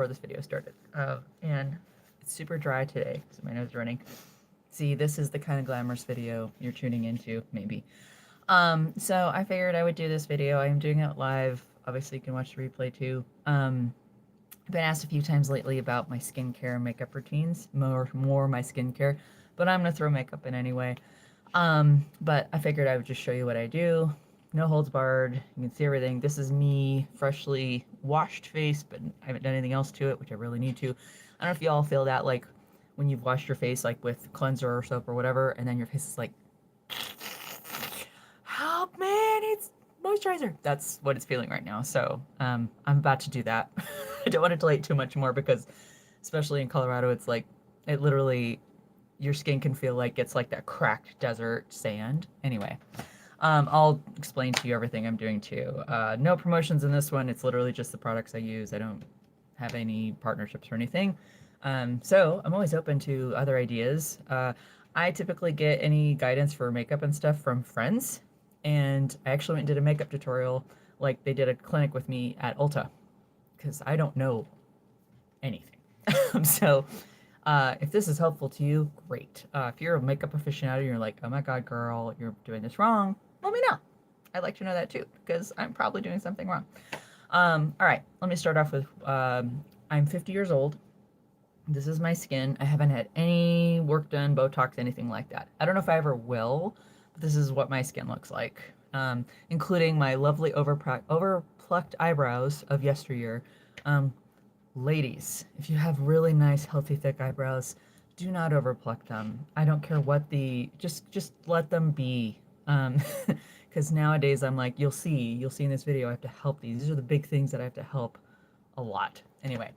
before this video started. And it's super dry today, so my nose is running. See, this is the kind of glamorous video you're tuning into, maybe. So I figured I would do this video. I am doing it live. Obviously, you can watch the replay too. I've been asked a few times lately about my skincare and makeup routines, more my skincare, but I'm gonna throw makeup in anyway. But I figured I would just show you what I do. No holds barred. You can see everything. This is me, freshly washed face, but I haven't done anything else to it, which I really need to. I don't know if you all feel that, like when you've washed your face, like with cleanser or soap or whatever, and then your face is like, help, man, it's moisturizer. That's what it's feeling right now. So I'm about to do that. I don't want to delay it too much more because, especially in Colorado, it's like it literally your skin can feel like it's like that cracked desert sand. Anyway, I'll explain to you everything I'm doing too. No promotions in this one. It's literally just the products I use. I don't have any partnerships or anything. So I'm always open to other ideas. I typically get any guidance for makeup and stuff from friends. And I actually went and did a makeup tutorial, like they did a clinic with me at Ulta, because I don't know anything. So if this is helpful to you, great. If you're a makeup aficionado and you're like, oh my God, girl, you're doing this wrong, let me know. I'd like to know that too, because I'm probably doing something wrong. All right, let me start off with I'm 50 years old. This is my skin. I haven't had any work done, Botox, anything like that. I don't know if I ever will, but this is what my skin looks like, including my lovely overplucked eyebrows of yesteryear. Ladies, if you have really nice, healthy, thick eyebrows, do not overpluck them. I don't care what just let them be. Because nowadays I'm like, you'll see in this video, I have to help these. These are the big things that I have to help a lot. Anyway,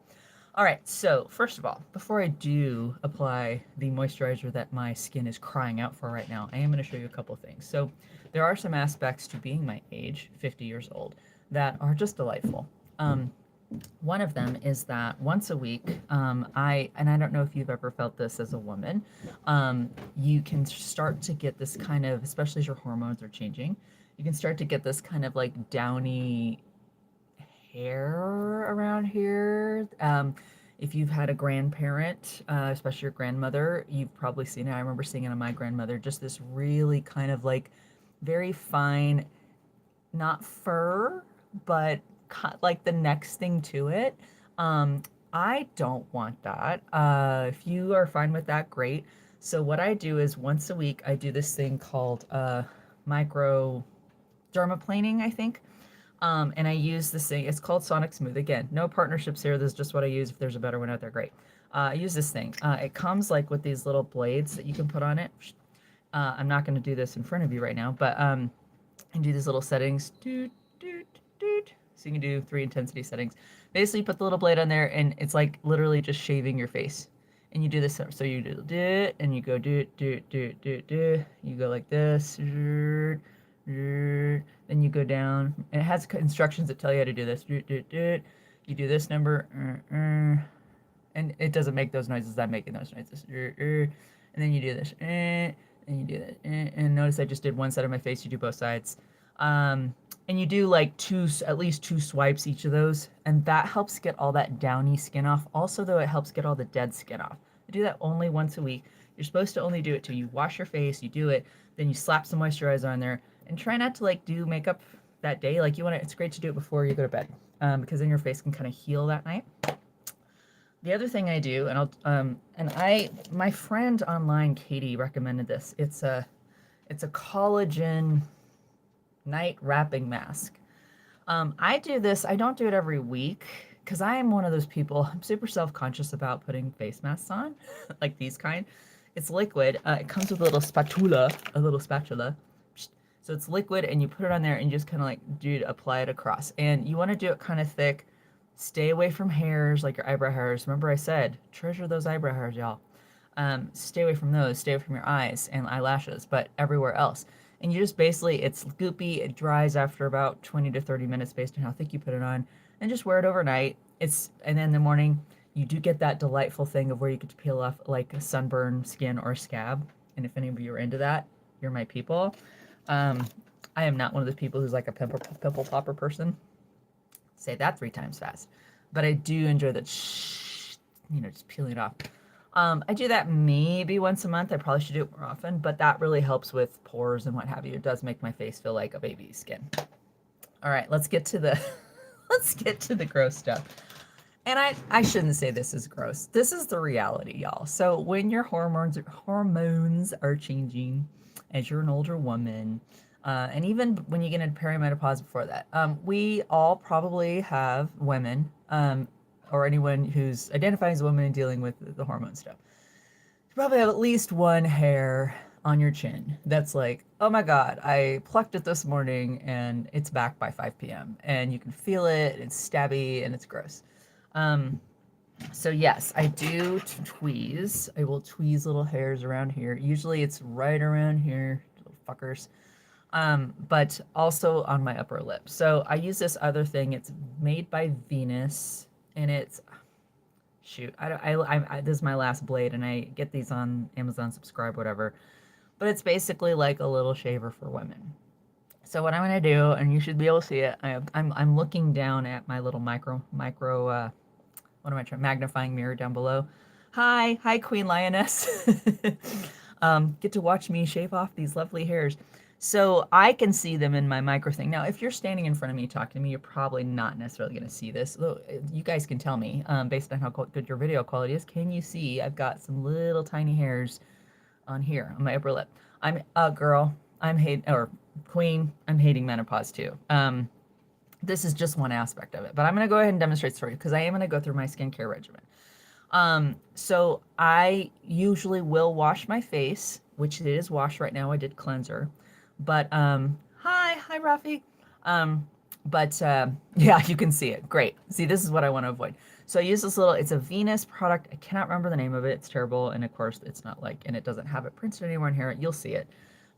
all right, so first of all, before I do apply the moisturizer that my skin is crying out for right now, I am going to show you a couple things. So there are some aspects to being my age, 50 years old, that are just delightful. One of them is that once a week, I don't know if you've ever felt this as a woman, you can start to get this kind of, especially as your hormones are changing, you can start to get this kind of like downy hair around here. If you've had a grandparent, especially your grandmother, you've probably seen it. I remember seeing it on my grandmother, just this really kind of like very fine, not fur, but like the next thing to it. I don't want that. If you are fine with that, great. So what I do is once a week, I do this thing called micro dermaplaning, I think. And I use this thing. It's called Sonic Smooth. Again, no partnerships here. This is just what I use. If there's a better one out there, great. I use this thing. It comes like with these little blades that you can put on it. I'm not going to do this in front of you right now, but and do these little settings. Doot, doot, doot. So you can do 3 intensity settings. Basically, you put the little blade on there, and it's like literally just shaving your face. And you do this, so you do it, and you go do. You go like this. Then you go down, and it has instructions that tell you how to do this. You do this number, and it doesn't make those noises. I'm making those noises. And then you do this, and you do that. And notice I just did one side of my face. You do both sides. And you do like at least two swipes each of those, and that helps get all that downy skin off. Also, though, it helps get all the dead skin off. I do that only once a week. You're supposed to only do it till you wash your face, you do it, then you slap some moisturizer on there, and try not to like do makeup that day. Like it's great to do it before you go to bed, because then your face can kind of heal that night. The other thing I do, my friend online, Katie, recommended this. It's a collagen night wrapping mask. I do this. I don't do it every week because I am one of those people. I'm super self-conscious about putting face masks on, like these kind. It's liquid. It comes with a little spatula. So it's liquid, and you put it on there, and you just kind of like apply it across. And you want to do it kind of thick. Stay away from hairs, like your eyebrow hairs. Remember I said, treasure those eyebrow hairs, y'all. Stay away from those. Stay away from your eyes and eyelashes, but everywhere else. And you just basically, it's goopy, it dries after about 20 to 30 minutes based on how thick you put it on, and just wear it overnight. And then in the morning, you do get that delightful thing of where you get to peel off like a sunburn skin or scab. And if any of you are into that, you're my people. I am not one of those people who's like a pimple popper person. Say that 3 times fast. but I do enjoy the just peeling it off. I do that maybe once a month. I probably should do it more often, but that really helps with pores and what have you. It does make my face feel like a baby's skin. All right, let's get to the let's get to the gross stuff. And I shouldn't say this is gross. This is the reality, y'all. So when your hormones are changing as you're an older woman, and even when you get into perimenopause before that, we all probably have women, or anyone who's identifying as a woman and dealing with the hormone stuff. You probably have at least one hair on your chin that's like, oh my God, I plucked it this morning and it's back by 5 p.m. And you can feel it, it's stabby and it's gross. So yes, I do tweeze. I will tweeze little hairs around here. Usually it's right around here, little fuckers. But also on my upper lip. So I use this other thing. It's made by Venus, and it's shoot. This is my last blade, and I get these on Amazon. Subscribe, whatever. But it's basically like a little shaver for women. So what I'm gonna do, and you should be able to see it. I'm looking down at my little micro what am I trying, magnifying mirror down below. Hi, Queen Lioness. Get to watch me shave off these lovely hairs. So I can see them in my micro thing. Now, if you're standing in front of me talking to me, you're probably not necessarily going to see this. You guys can tell me, based on how good your video quality is, can you see I've got some little tiny hairs on here, on my upper lip. I'm a girl. Or queen, I'm hating menopause too. This is just one aspect of it, but I'm going to go ahead and demonstrate for you because I am going to go through my skincare regimen. So I usually will wash my face, which it is washed right now. I did cleanser, but, hi Rafi. Yeah, you can see it. Great. See, this is what I want to avoid. So I use this it's a Venus product. I cannot remember the name of it. It's terrible. And of course it's not and it doesn't have it printed anywhere in here. You'll see it.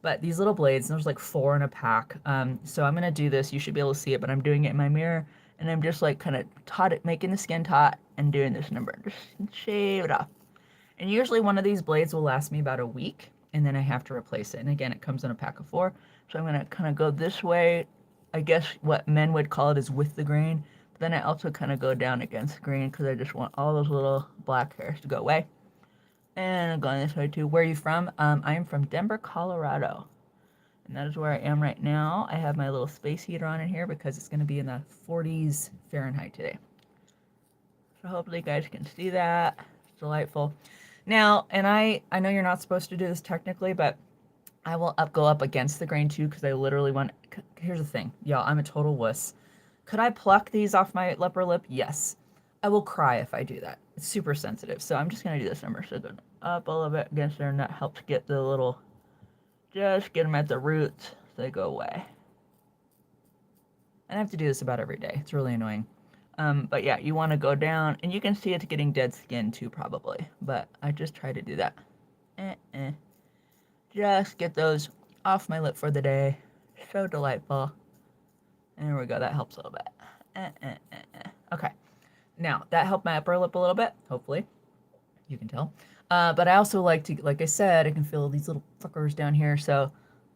But these little blades, there's like 4 in a pack. So I'm going to do this. You should be able to see it, but I'm doing it in my mirror. And I'm just like kind of making the skin taut and doing this number. Just shave it off. And usually one of these blades will last me about a week. And then I have to replace it. And again, it comes in a pack of 4. So I'm going to kind of go this way. I guess what men would call it is with the grain. But then I also kind of go down against the grain because I just want all those little black hairs to go away. And I'm going this way too. Where are you from? I am from Denver, Colorado. And that is where I am right now. I have my little space heater on in here because it's going to be in the 40s Fahrenheit today. So hopefully you guys can see that. It's delightful. Now, and I know you're not supposed to do this technically, but I will go up against the grain too because I literally want... Here's the thing. Y'all, I'm a total wuss. Could I pluck these off my upper lip? Yes. I will cry if I do that. It's super sensitive. So I'm just going to do this number. So go up a little bit against there, and that helps get the little... Just get them at the roots so they go away. And I have to do this about every day. It's really annoying. But yeah, you want to go down, and you can see it's getting dead skin too probably. But I just try to do that. Just get those off my lip for the day. So delightful. And there we go. That helps a little bit. Okay. Now, that helped my upper lip a little bit, hopefully. You can tell. But I also like to, like I said, I can feel these little fuckers down here. So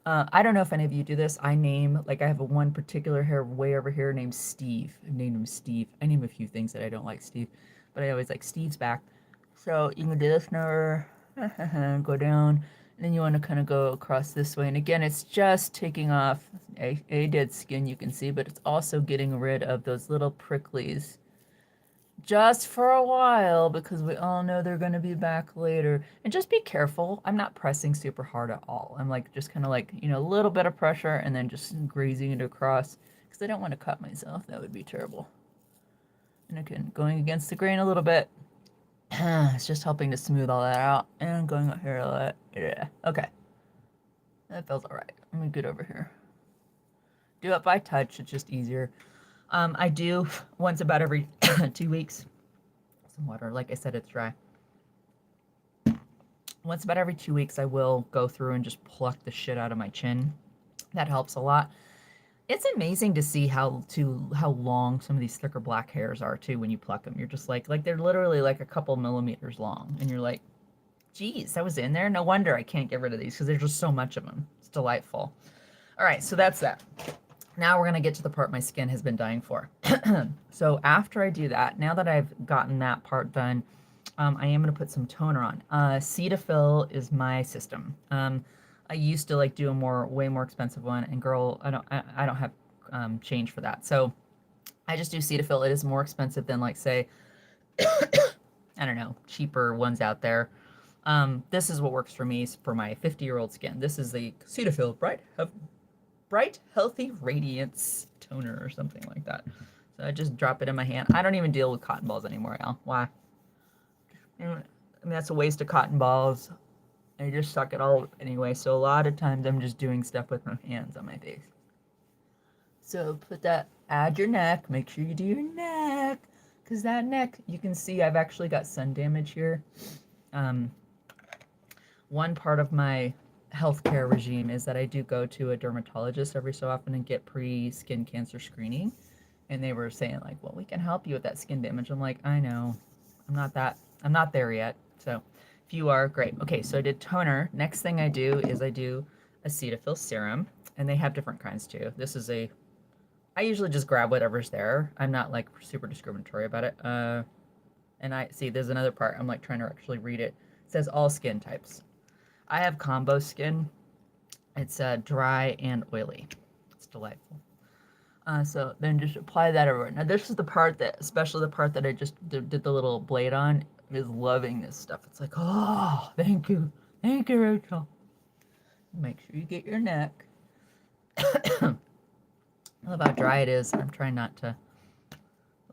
I don't know if any of you do this. I have one particular hair way over here named Steve. I've named him Steve. I name a few things that I don't like Steve, but I always like Steve's back. So you can do this number, go down, and then you want to kind of go across this way. And again, it's just taking off a dead skin, you can see, but it's also getting rid of those little pricklies. Just for a while, because we all know they're going to be back later. And just be careful. I'm not pressing super hard at all. I'm like, just kind of like, a little bit of pressure and then just grazing it across. Because I don't want to cut myself. That would be terrible. And again, going against the grain a little bit. It's just helping to smooth all that out. And going up here a lot. Yeah. Okay. That feels alright. Let me get over here. Do it by touch. It's just easier. I do once about every 2 weeks. Some water. Like I said, it's dry. Once about every 2 weeks, I will go through and just pluck the shit out of my chin. That helps a lot. It's amazing to see how long some of these thicker black hairs are too when you pluck them. You're just like they're literally like a couple millimeters long, and you're like, geez, that was in there. No wonder I can't get rid of these because there's just so much of them. It's delightful. All right, so that's that. Now we're going to get to the part my skin has been dying for. So after I do that, now that I've gotten that part done, I am going to put some toner on. Cetaphil is my system. I used to like do a way more expensive one, and girl, I don't have change for that. So I just do Cetaphil. It is more expensive than like say, I don't know, cheaper ones out there. This is what works for me for my 50-year-old skin. This is the Cetaphil Bright Healthy Radiance toner or something like that. So I just drop it in my hand. I don't even deal with cotton balls anymore, Al. Why? I mean, that's a waste of cotton balls. I just suck it all anyway. So a lot of times I'm just doing stuff with my hands on my face. So put that, add your neck. Make sure you do your neck. Because that neck, you can see I've actually got sun damage here. One part of my healthcare regime is that I do go to a dermatologist every so often and get pre-skin cancer screening. And they were saying like, well, we can help you with that skin damage. I'm like, I know, I'm not there yet. So if you are, great. Okay, so I did toner. Next thing I do is I do a Cetaphil serum, and they have different kinds too. This is I usually just grab whatever's there. I'm not like super discriminatory about it. And I see there's another part. I'm like trying to actually read it. It says all skin types. I have combo skin. It's dry and oily. It's delightful. So then just apply that everywhere. Now this is the part that, especially the part that I just did the little blade on, is loving this stuff. It's like, oh, thank you, Rachel. Make sure you get your neck. I love how dry it is. I'm trying not to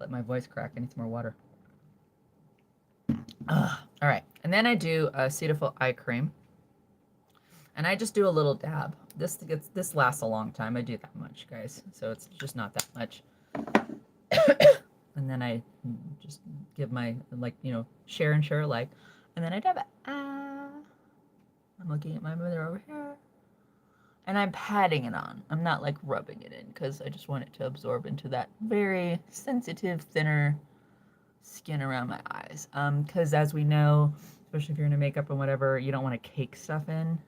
let my voice crack. I need some more water. All right, and then I do a Cetaphil eye cream, and I just do a little dab. This lasts a long time. I do that much, guys, so it's just not that much. And then I just give my, like, you know, share and share alike, and then I dab it. I'm looking at my mother over here, and I'm patting it on. I'm not like rubbing it in because I just want it to absorb into that very sensitive, thinner skin around my eyes. Because as we know, especially if you're into makeup and whatever, you don't want to cake stuff in.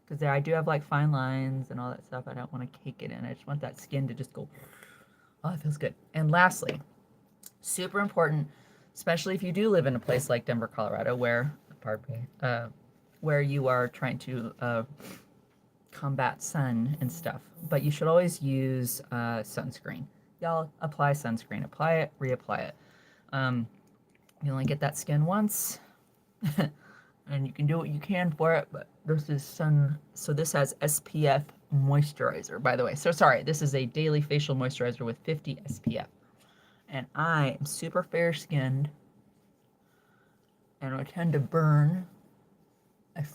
Because I do have like fine lines and all that stuff. I don't want to cake it in. I just want that skin to just go, oh, it feels good. And lastly, super important, especially if you do live in a place like Denver, Colorado, where, pardon me, where you are trying to combat sun and stuff. But you should always use sunscreen. Y'all apply sunscreen. Apply it, reapply it. You only get that skin once. And you can do what you can for it, but this is so this has SPF moisturizer, by the way. So sorry, this is a daily facial moisturizer with 50 SPF. And I am super fair skinned, and I tend to burn. I have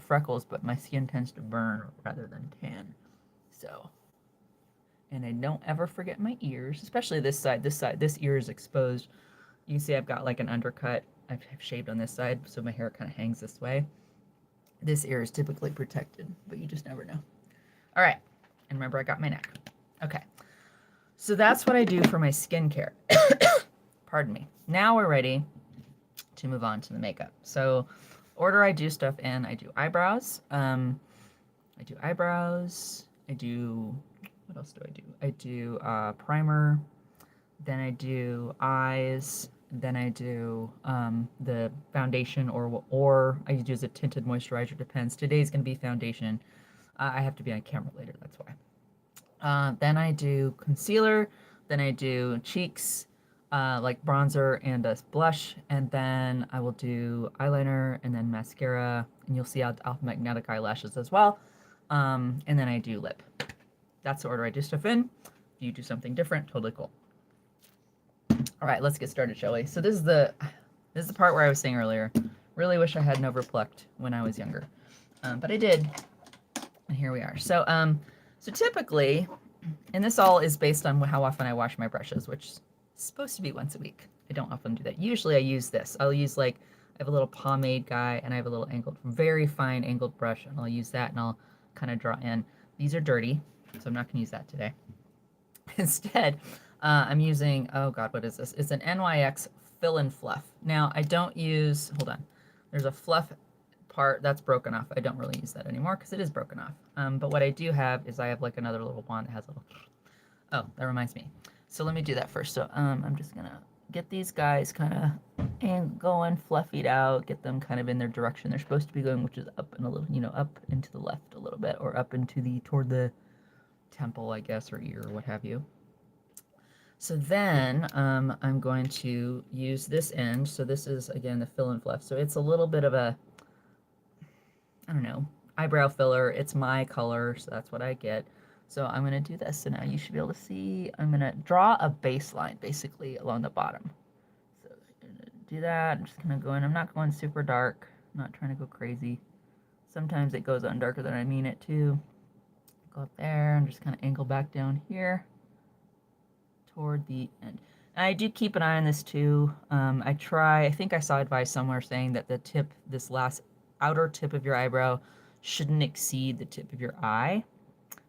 freckles, but my skin tends to burn rather than tan. So, and I don't ever forget my ears, especially this side. This ear is exposed. You can see I've got like an undercut. I've shaved on this side, so my hair kind of hangs this way. This ear is typically protected, but you just never know. All right, and remember I got my neck. Okay, so that's what I do for my skincare. Pardon me. Now we're ready to move on to the makeup. So order I do stuff in, I do eyebrows. I do eyebrows. What else do I do? I do primer. Then I do eyes. Then I do the foundation, or I use a tinted moisturizer, depends. Today's going to be foundation. I have to be on camera later, that's why. Then I do concealer. Then I do cheeks, like bronzer and a blush. And then I will do eyeliner and then mascara. And you'll see I'll have magnetic eyelashes as well. And then I do lip. That's the order I do stuff in. If you do something different, totally cool. All right, let's get started, shall we? So this is the part where I was saying earlier, really wish I hadn't overplucked when I was younger, but I did, and here we are. So so typically, and this all is based on how often I wash my brushes, which is supposed to be once a week. I don't often do that. Usually I use this. I'll use like, I have a little pomade guy, and I have a little angled, very fine angled brush, and I'll use that, and I'll kind of draw in. These are dirty, so I'm not going to use that today. Instead, I'm using, oh God, what is this? It's an NYX Fill and Fluff. Now, I don't use, hold on, there's a fluff part that's broken off. I don't really use that anymore because it is broken off. But what I do have is I have like another little wand that has a little Oh, that reminds me. So let me do that first. So I'm just gonna get these guys kind of and going fluffied out, get them kind of in their direction they're supposed to be going, which is up and a little, up into the left a little bit, or up into toward the temple, I guess, or ear, or what have you. So then I'm going to use this end. So this is, again, the fill and fluff. So it's a little bit of a, I don't know, eyebrow filler. It's my color, so that's what I get. So I'm going to do this. So now you should be able to see, I'm going to draw a baseline, basically, along the bottom. So I'm going to do that. I'm just kind of going, I'm not going super dark. I'm not trying to go crazy. Sometimes it goes on darker than I mean it to. Go up there and just kind of angle back down here toward the end. And I do keep an eye on this too. I think I saw advice somewhere saying that the tip, this last outer tip of your eyebrow shouldn't exceed the tip of your eye.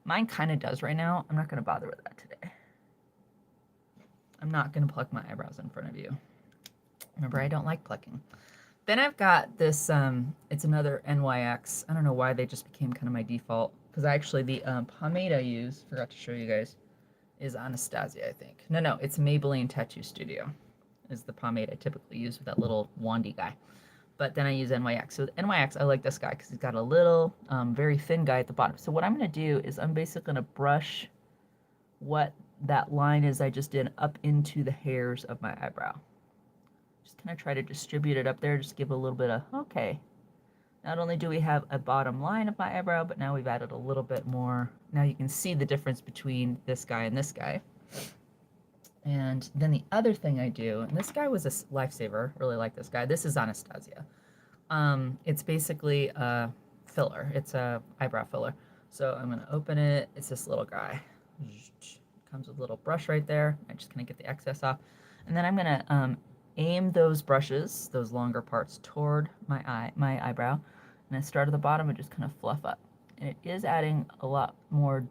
Mine kind of does right now. I'm not going to bother with that today. I'm not going to pluck my eyebrows in front of you. Remember, I don't like plucking. Then I've got this, it's another NYX. I don't know why they just became kind of my default. Because actually the pomade I use, forgot to show you guys, is Anastasia, I think. No, it's Maybelline Tattoo Studio is the pomade I typically use with that little wandy guy. But then I use NYX. So NYX, I like this guy because he's got a little, very thin guy at the bottom. So what I'm going to do is I'm basically going to brush what that line is I just did up into the hairs of my eyebrow. Just kind of try to distribute it up there, just give a little bit of, okay. Not only do we have a bottom line of my eyebrow, but now we've added a little bit more. Now you can see the difference between this guy and this guy. And then the other thing I do, and this guy was a lifesaver, really like this guy. This is Anastasia. It's basically a filler. It's a eyebrow filler. So I'm gonna open it. It's this little guy. Comes with a little brush right there. I just kind of get the excess off. And then I'm gonna aim those brushes, those longer parts, toward my eyebrow. And I start at the bottom and just kind of fluff up. And it is adding a lot more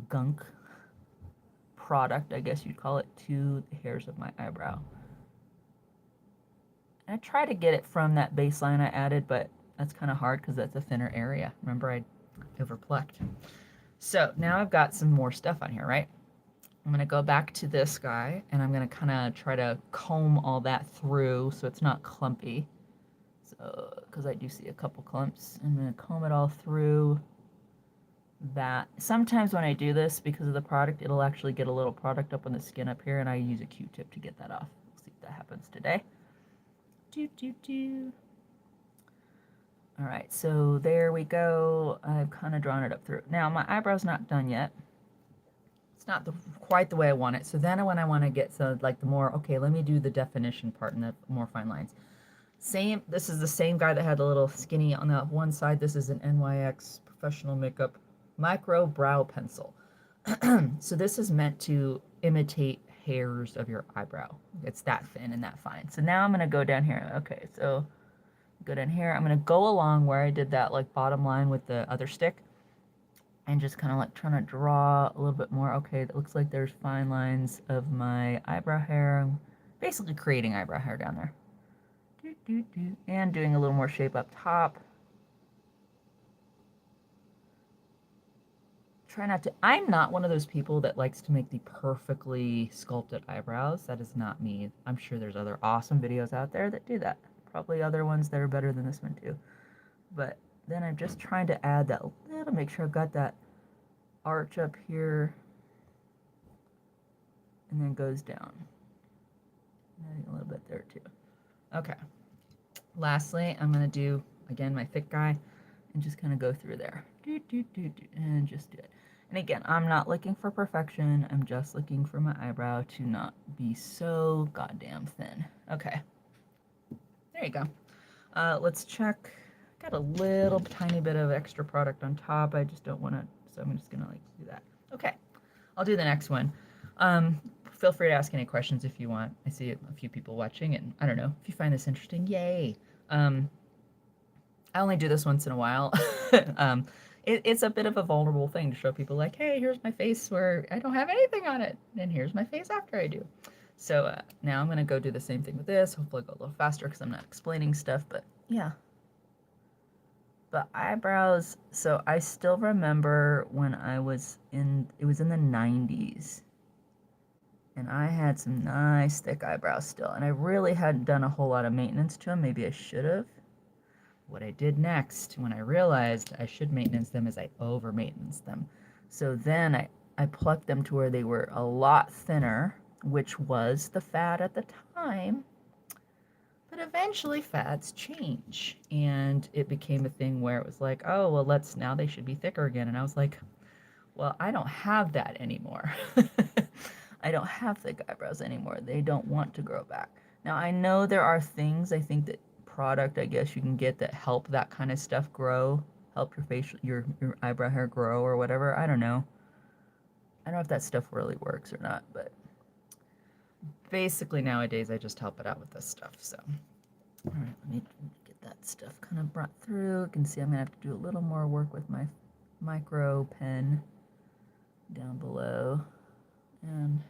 gunk product, I guess you'd call it, to the hairs of my eyebrow. And I try to get it from that baseline I added, but that's kind of hard because that's a thinner area. Remember, I overplucked. So now I've got some more stuff on here, right? I'm going to go back to this guy, and I'm going to kind of try to comb all that through so it's not clumpy. So, because I do see a couple clumps. I'm going to comb it all through that. Sometimes when I do this, because of the product, it'll actually get a little product up on the skin up here, and I use a Q-tip to get that off. We'll see if that happens today. All right, so there we go. I've kind of drawn it up through. Now, my eyebrow's not done yet. It's not quite the way I want it. So then when I want to get like the more, okay, let me do the definition part and the more fine lines. This is the same guy that had a little skinny on the one side. This is an NYX Professional Makeup Micro Brow Pencil. So this is meant to imitate hairs of your eyebrow. It's that thin and that fine. So now I'm going to go down here. Okay, so go down here. I'm going to go along where I did that like bottom line with the other stick and just kind of like trying to draw a little bit more. Okay, it looks like there's fine lines of my eyebrow hair. I'm basically creating eyebrow hair down there. And doing a little more shape up top. Try not to, I'm not one of those people that likes to make the perfectly sculpted eyebrows. That is not me. I'm sure there's other awesome videos out there that do that. Probably other ones that are better than this one too. But then I'm just trying to add that little, make sure I've got that arch up here. And then goes down. Adding a little bit there too. Okay. Lastly, I'm going to do, again, my thick guy and just kind of go through there. And just do it. And again, I'm not looking for perfection. I'm just looking for my eyebrow to not be so goddamn thin. Okay. There you go. Let's check. Got a little tiny bit of extra product on top. I just don't want to, so I'm just going to like do that. Okay. I'll do the next one. Feel free to ask any questions if you want. I see a few people watching, and I don't know if you find this interesting. Yay! I only do this once in a while. It's a bit of a vulnerable thing to show people, like, hey, here's my face where I don't have anything on it, and here's my face after I do. So now I'm gonna go do the same thing with this. Hopefully, go a little faster because I'm not explaining stuff. But yeah. The eyebrows, so I still remember when it was in the 90s, and I had some nice thick eyebrows still, and I really hadn't done a whole lot of maintenance to them. Maybe I should have. What I did next, when I realized I should maintenance them, is I over maintenance them. So then I plucked them to where they were a lot thinner, which was the fad at the time. But eventually fads change, and it became a thing where it was like, oh, well, now they should be thicker again. And I was like, well, I don't have that anymore. I don't have thick eyebrows anymore. They don't want to grow back. Now, I know there are things, I think, that product, I guess, you can get that help that kind of stuff grow, help your eyebrow hair grow or whatever. I don't know. I don't know if that stuff really works or not, but basically nowadays I just help it out with this stuff. So, all right, let me get that stuff kind of brought through. You can see I'm gonna have to do a little more work with my micro pen down below. And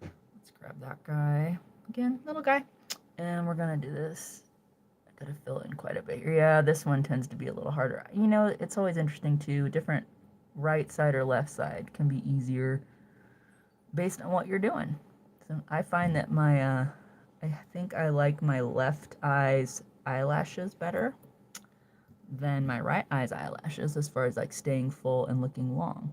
let's grab that guy again, little guy, and we're gonna do this. I gotta fill in quite a bit. Yeah, this one tends to be a little harder. You know, it's always interesting too. Different right side or left side can be easier based on what you're doing. So I find that I think I like my left eye's eyelashes better than my right eye's eyelashes as far as like staying full and looking long.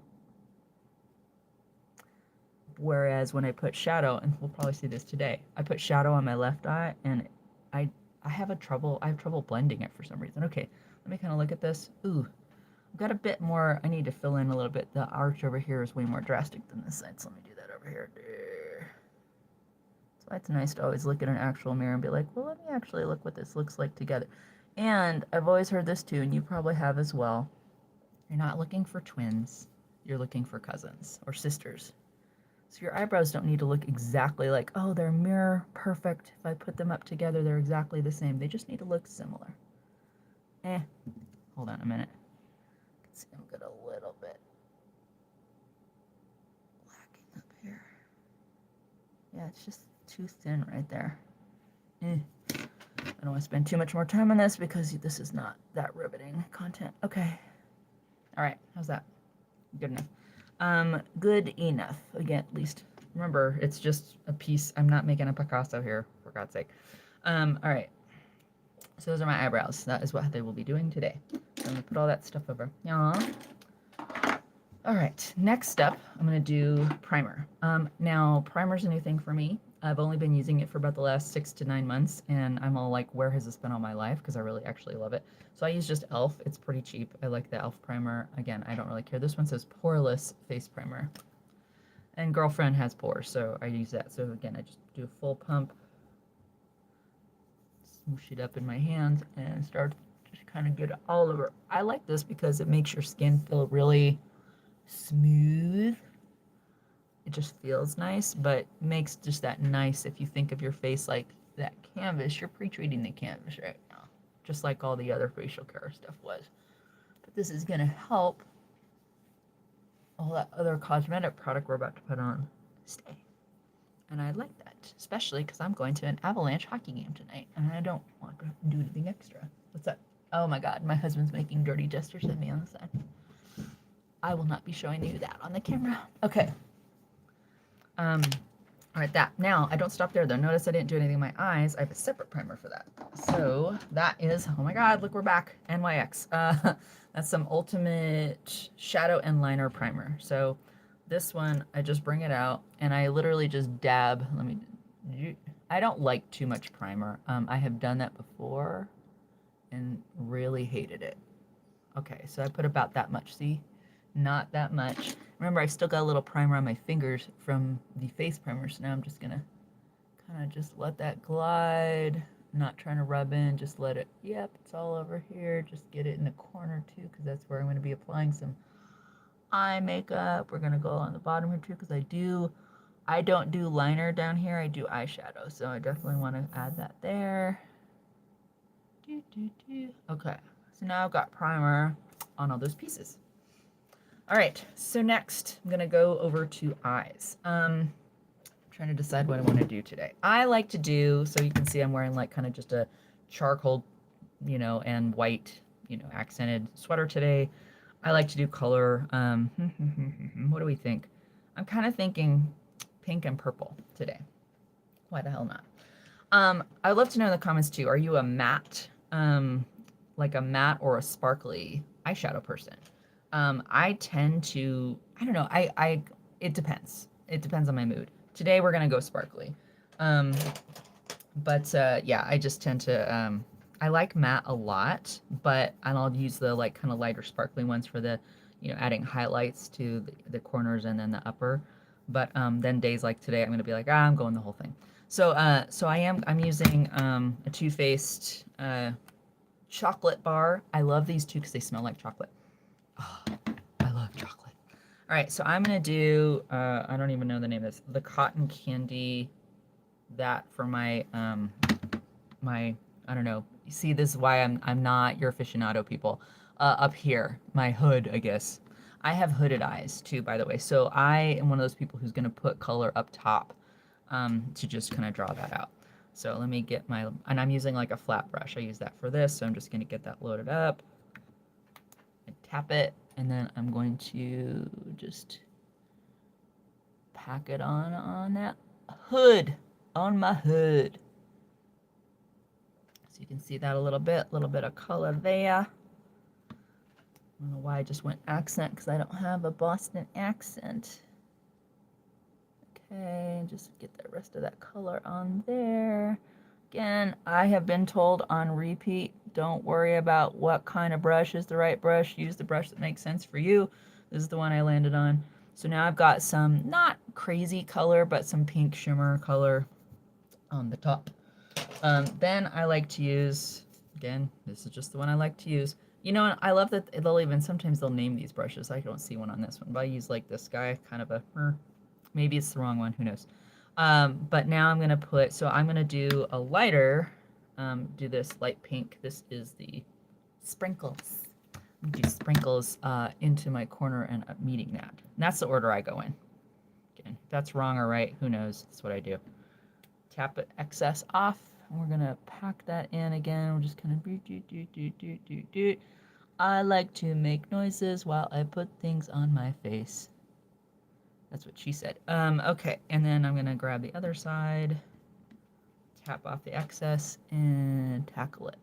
Whereas when I put shadow, and we'll probably see this today, I put shadow on my left eye, and I have trouble blending it for some reason. Okay, let me kind of look at this. Ooh, I've got a bit more. I need to fill in a little bit. The arch over here is way more drastic than this side, so let me do that over here. So it's nice to always look at an actual mirror and be like, well, let me actually look what this looks like together. And I've always heard this too, and you probably have as well. You're not looking for twins. You're looking for cousins or sisters. So your eyebrows don't need to look exactly like, oh, they're mirror perfect. If I put them up together, they're exactly the same. They just need to look similar. Hold on a minute. You can see I'm got a little bit lacking up here. Yeah, it's just too thin right there. I don't want to spend too much more time on this because this is not that riveting content. Okay. All right, how's that? Good enough. Good enough. Again, at least remember, it's just a piece. I'm not making a Picasso here, for God's sake. All right. So those are my eyebrows. That is what they will be doing today. So I'm gonna put all that stuff over. Yeah. All right. Next up, I'm gonna do primer. Now primer's a new thing for me. I've only been using it for about the last 6 to 9 months, and I'm all like, where has this been all my life? Because I really actually love it. So I use just e.l.f. It's pretty cheap. I like the e.l.f. primer. Again, I don't really care. This one says poreless face primer. And girlfriend has pores, so I use that. So again, I just do a full pump, smoosh it up in my hands, and start to kind of get it all over. I like this because it makes your skin feel really smooth. It just feels nice, but makes just that nice. If you think of your face like that canvas, you're pre-treating the canvas right now, just like all the other facial care stuff was. But this is going to help all that other cosmetic product we're about to put on stay. And I like that, especially because I'm going to an Avalanche hockey game tonight, and I don't want to do anything extra. What's up? Oh my God, my husband's making dirty gestures at me on the side. I will not be showing you that on the camera. Okay. All right, that. Now, I don't stop there, though. Notice I didn't do anything in my eyes. I have a separate primer for that. So that is, oh my God, look, we're back. NYX. That's some Ultimate Shadow and Liner Primer. So this one, I just bring it out, and I literally just dab. I don't like too much primer. I have done that before and really hated it. Okay, so I put about that much. See? Not that much. Remember, I've still got a little primer on my fingers from the face primer, so now I'm just gonna kind of just let that glide, not trying to rub in, just let it, yep, it's all over here. Just get it in the corner too, because that's where I'm gonna be applying some eye makeup. We're gonna go on the bottom here too, because I don't do liner down here, I do eyeshadow, so I definitely want to add that there. Okay, so now I've got primer on all those pieces. All right, so next I'm gonna go over to eyes. I'm trying to decide what I want to do today. I like to do, so you can see I'm wearing like kind of just a charcoal, and white, you know, accented sweater today. I like to do color. What do we think? I'm kind of thinking pink and purple today. Why the hell not? I'd love to know in the comments too. Are you a matte, like a matte or a sparkly eyeshadow person? I tend to, I don't know. It depends. It depends on my mood. Today we're gonna go sparkly. Um, yeah, I just tend to, I like matte a lot, but I'll use the like kind of lighter sparkly ones for the, you know, adding highlights to the corners and then the upper. But then days like today, I'm gonna be like, I'm going the whole thing. So I'm using a Too Faced chocolate bar. I love these two because they smell like chocolate. Oh, I love chocolate. All right, so I'm gonna do, I don't even know the name of this, the cotton candy, that for my, I don't know. You see, this is why I'm not your aficionado, people. Up here, my hood, I guess. I have hooded eyes too, by the way. So I am one of those people who's gonna put color up top to just kind of draw that out. So let me get my, and I'm using like a flat brush. I use that for this, so I'm just gonna get that loaded up and tap it, and then I'm going to just pack it on that hood, on my hood. So you can see that a little bit of color there. I don't know why I just went accent, because I don't have a Boston accent. Okay, just get the rest of that color on there. Again, I have been told on repeat, don't worry about what kind of brush is the right brush. Use the brush that makes sense for you. This is the one I landed on. So now I've got some, not crazy color, but some pink shimmer color on the top. Then I like to use, again, this is just the one I like to use. You know, I love that sometimes they'll name these brushes. I don't see one on this one, but I use like this guy, kind of a, maybe it's the wrong one, who knows. But now I'm gonna put, so I'm gonna do a lighter, do this light pink. This is the sprinkles. Do sprinkles into my corner and meeting that. And that's the order I go in. Again, if that's wrong or right, who knows? That's what I do. Tap it excess off. And we're gonna pack that in again. We're just kind of do. I like to make noises while I put things on my face. That's what she said. Okay, and then I'm gonna grab the other side, tap off the excess, and tackle it.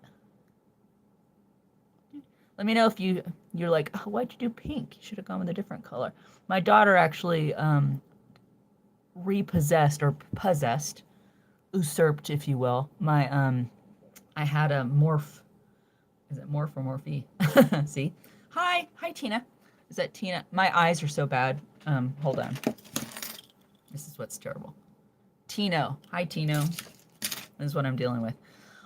Let me know if you're like, oh, why'd you do pink? You should have gone with a different color. My daughter actually repossessed or possessed, usurped, if you will. My I had a morph. Is it morph or morphe? See? Hi Tina. Is that Tina? My eyes are so bad. Hold on. This is what's terrible. Tino. Hi Tino. This is what I'm dealing with.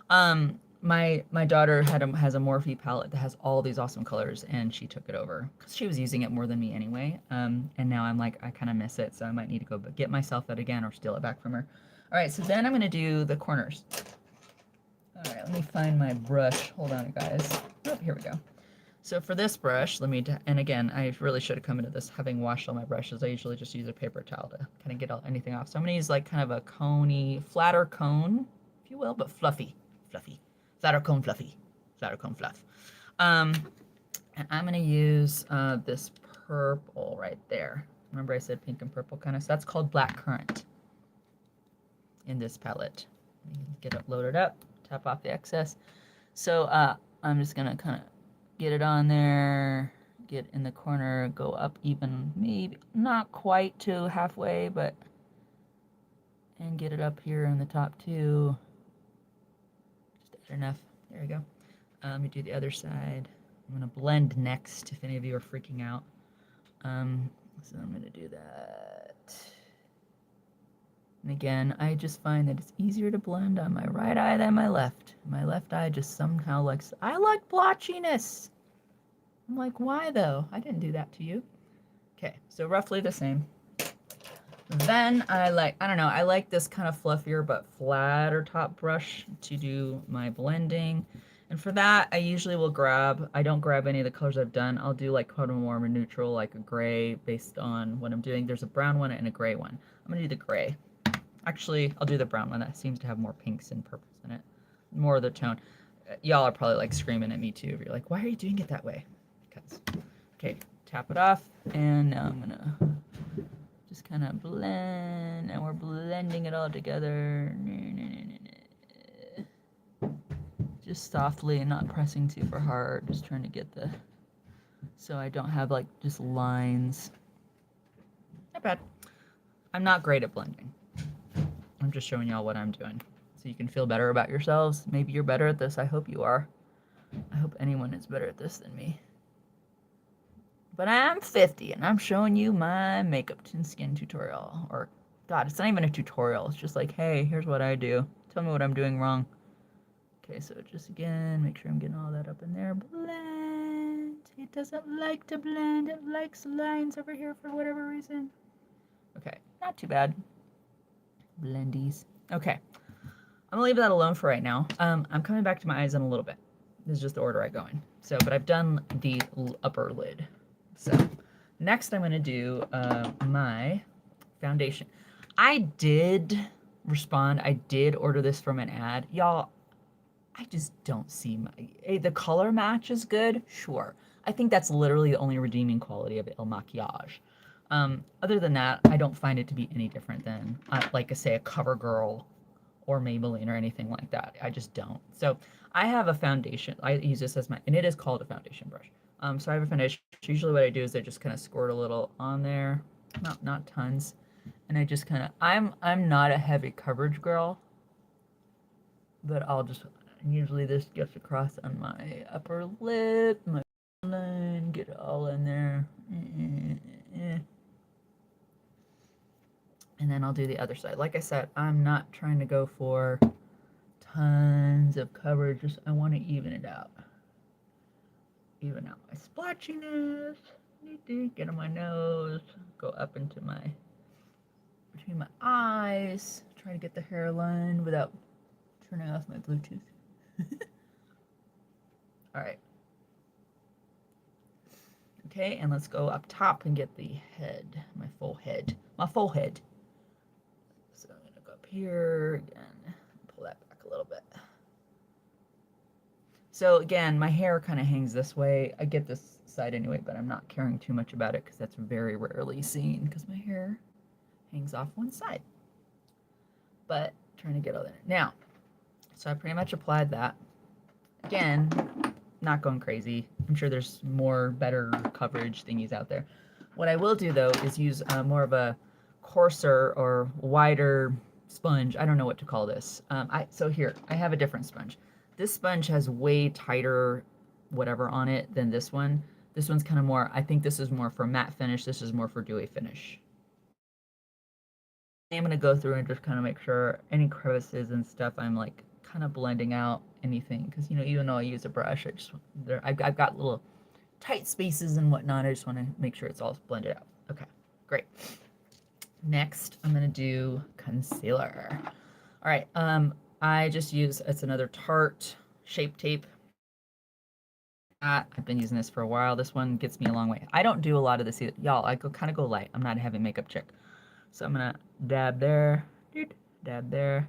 My daughter has a Morphe palette that has all these awesome colors, and she took it over because she was using it more than me anyway. And now I'm like, I kind of miss it, so I might need to go get myself that again or steal it back from her. All right, so then I'm gonna do the corners. All right, let me find my brush. Hold on, guys. Oh, here we go. So for this brush, and again, I really should have come into this having washed all my brushes. I usually just use a paper towel to kind of get anything off. So I'm gonna use like kind of a coney, flatter cone, if you will, but fluffy. Flatter cone, fluffy. Flatter cone, fluff. And I'm gonna use this purple right there. Remember I said pink and purple kind of, so that's called Black Currant in this palette. Get it loaded up, tap off the excess. So I'm just gonna kind of get it on there, get in the corner, go up even, maybe not quite to halfway, but, and get it up here in the top too. Just add enough. There we go. Let me do the other side. I'm gonna blend next if any of you are freaking out. So I'm gonna do that. And again, I just find that it's easier to blend on my right eye than my left. My left eye just somehow likes, I like blotchiness. I'm like, why though? I didn't do that to you. Okay, so roughly the same. Then I like this kind of fluffier but flatter top brush to do my blending. And for that, I usually will I don't grab any of the colors I've done. I'll do like kind of more of a neutral, like a gray based on what I'm doing. There's a brown one and a gray one. I'm gonna do the gray. Actually, I'll do the brown one. That seems to have more pinks and purples in it. More of the tone. y'all are probably like screaming at me too. You're like, why are you doing it that way? Because, okay, tap it off, and now I'm gonna just kind of blend, and we're blending it all together. Just softly and not pressing super hard, just trying to get the, so I don't have like just lines. Not bad. I'm not great at blending. I'm just showing y'all what I'm doing so you can feel better about yourselves. Maybe you're better at this. I hope you are. I hope anyone is better at this than me. But I'm 50 and I'm showing you my makeup and skin tutorial. Or, God, it's not even a tutorial. It's just like, hey, here's what I do. Tell me what I'm doing wrong. Okay, so just again, make sure I'm getting all that up in there. Blend. It doesn't like to blend. It likes lines over here for whatever reason. Okay, not too bad. Blendies. Okay, I'm gonna leave that alone for right now. I'm coming back to my eyes in a little bit. This is just the order I go in. So, but I've done the upper lid. So, next I'm gonna do my foundation. I did respond. I did order this from an ad. Y'all, I just don't see the color match is good, sure. I think that's literally the only redeeming quality of Il Makiage. Other than that, I don't find it to be any different than, like, say, a CoverGirl or Maybelline or anything like that. I just don't. So I have a foundation. I use this as my, and it is called a foundation brush. So I have a foundation. Usually what I do is I just kind of squirt a little on there, not tons, and I just kind of, I'm not a heavy coverage girl, but I'll just, usually this gets across on my upper lip, my line, get it all in there. And then I'll do the other side. Like I said, I'm not trying to go for tons of coverage. Just, I want to even it out. Even out my splotchiness. Get on my nose. Go up into my, between my eyes. Try to get the hairline without turning off my Bluetooth. All right. Okay, and let's go up top and get the head, my full head. So I'm gonna go up here again, pull that back a little bit. So again, my hair kind of hangs this way. I get this side anyway, but I'm not caring too much about it because that's very rarely seen because my hair hangs off one side. But trying to get all that. Now, so I pretty much applied that. Again, not going crazy. I'm sure there's more better coverage thingies out there. What I will do though is use more of a coarser or wider sponge. I don't know what to call this. So here, I have a different sponge. This sponge has way tighter whatever on it than this one. This one's kind of more, I think this is more for matte finish. This is more for dewy finish. I'm going to go through and just kind of make sure any crevices and stuff I'm like kind of blending out anything, because you know, even though I use a brush, I've got little tight spaces and whatnot. I just want to make sure it's all blended out. Okay, great. Next, I'm gonna do concealer. All right, I just use, it's another Tarte Shape Tape. I've been using this for a while. This one gets me a long way. I don't do a lot of this either, y'all. I kind of go light. I'm not a heavy makeup chick, so I'm gonna dab there, dab there,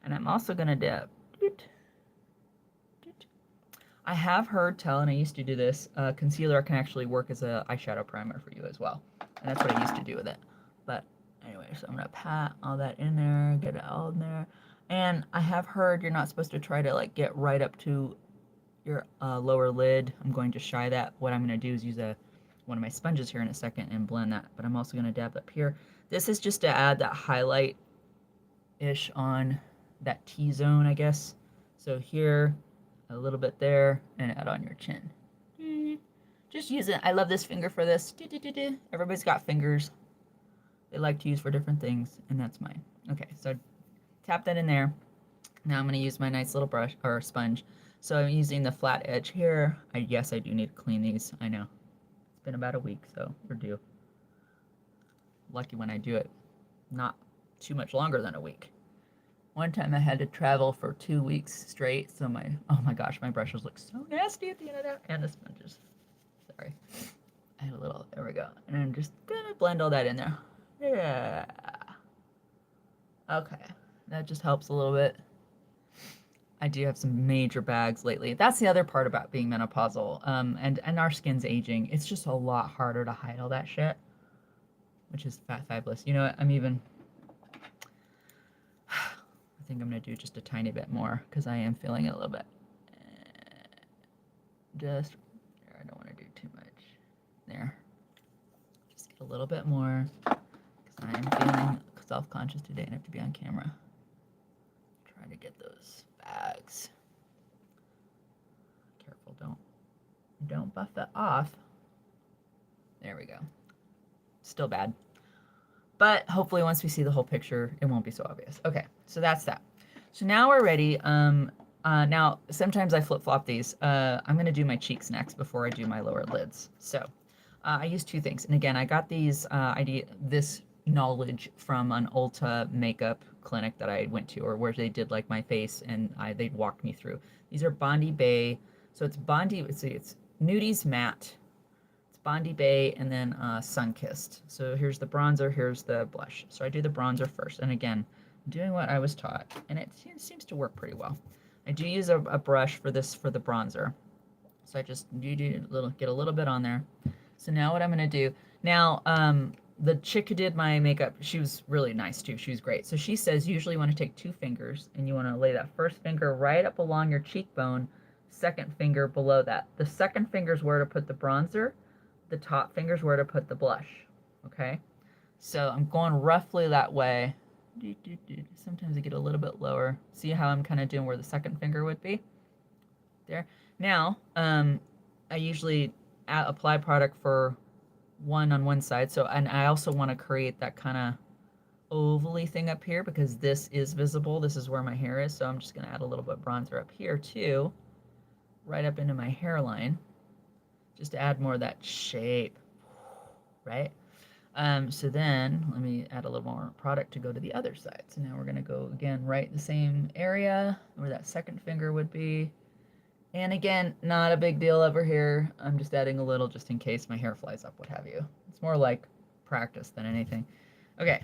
and I'm also gonna dab. I have heard tell, and I used to do this, concealer can actually work as an eyeshadow primer for you as well. And that's what I used to do with it. But anyway, so I'm going to pat all that in there, get it all in there. And I have heard you're not supposed to try to like get right up to your lower lid. I'm going to shy that. What I'm going to do is use one of my sponges here in a second and blend that. But I'm also going to dab up here. This is just to add that highlight-ish on that T-zone, I guess. So here, a little bit there, and add on your chin. Just use it. I love this finger for this. Everybody's got fingers they like to use for different things, and that's mine. Okay, so tap that in there. Now I'm going to use my nice little brush or sponge. So I'm using the flat edge here. Yes, I do need to clean these. I know. It's been about a week, so we're due. Lucky when I do it. Not too much longer than a week. One time I had to travel for 2 weeks straight, so oh my gosh, my brushes look so nasty at the end of that, and the sponges. Sorry. I had a little, there we go. And I'm just gonna blend all that in there. Yeah. Okay, that just helps a little bit. I do have some major bags lately. That's the other part about being menopausal. And our skin's aging. It's just a lot harder to hide all that shit, which is fabulous. You know what? I think I'm gonna do just a tiny bit more because I am feeling it a little bit. Just, I don't want to do too much. There. Just get a little bit more because I am feeling self-conscious today and I have to be on camera. Try to get those bags. Careful, don't buff that off. There we go. Still bad. But hopefully once we see the whole picture, it won't be so obvious. Okay, so that's that. So now we're ready. Now, sometimes I flip-flop these. I'm going to do my cheeks next before I do my lower lids. So I use two things. And again, I got this knowledge from an Ulta makeup clinic that I went to, or where they did like my face and they'd walk me through. These are Bondi Bay. So it's it's Nudies Matte. Bondi Bay, and then Sunkissed. So here's the bronzer, here's the blush. So I do the bronzer first, and again, I'm doing what I was taught, and it seems to work pretty well. I do use a brush for the bronzer. So I just get a little bit on there. So now what I'm gonna do, now the chick who did my makeup, she was really nice too, she was great. So she says usually you wanna take 2 fingers, and you wanna lay that first finger right up along your cheekbone, second finger below that. The second finger is where to put the bronzer, the top finger's where to put the blush, okay? So I'm going roughly that way. Sometimes I get a little bit lower. See how I'm kind of doing where the second finger would be? There. Now, I usually apply product for one on one side. So, and I also want to create that kind of ovally thing up here because this is visible. This is where my hair is. So I'm just going to add a little bit of bronzer up here too, right up into my hairline, just to add more of that shape, right? So then let me add a little more product to go to the other side. So now we're gonna go again right in the same area where that second finger would be. And again, not a big deal over here. I'm just adding a little just in case my hair flies up, what have you. It's more like practice than anything. Okay,